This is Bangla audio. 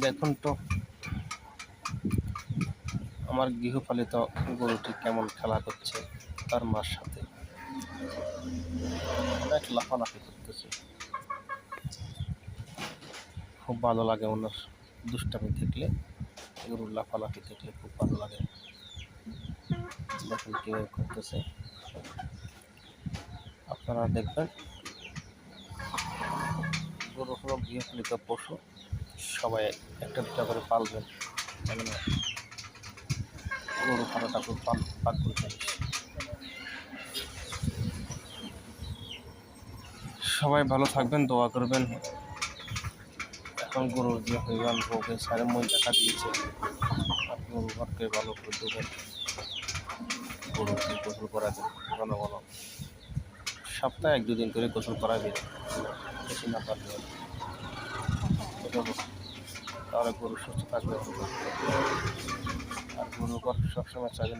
দেখুন তো আমার গৃহপালিত গরুটি কেমন খেলা করছে তার মার সাথে, অনেক লাফালাফি করতেছে। খুব ভালো লাগে ওনার দুষ্টামি দেখলে, গরুর লাফালাফি দেখলে খুব ভালো লাগে। দেখুন কীভাবে করতেছে, আপনারা দেখবেন। গরু হলো গৃহপালিত পশু, সবাই একটা দুটা করে পালবেন, কেননা গরু পালাটা খুব পাগল জিনিস। সবাই ভালো থাকবেন, দোয়া করবেন। এখন গরুর যে হইবান রোগে সারে মই দেখা দিয়েছে, আপনি ঘরকে ভালো করে দেবেন, গরুকে গোসল করাবেন ঘন ঘন, সপ্তাহে 1-2 দিন করে গোসল করাবেন, বেশি না পারলে। তাহলে গরু সুস্থ থাকবে। আর গরু সবসময় চাইবেন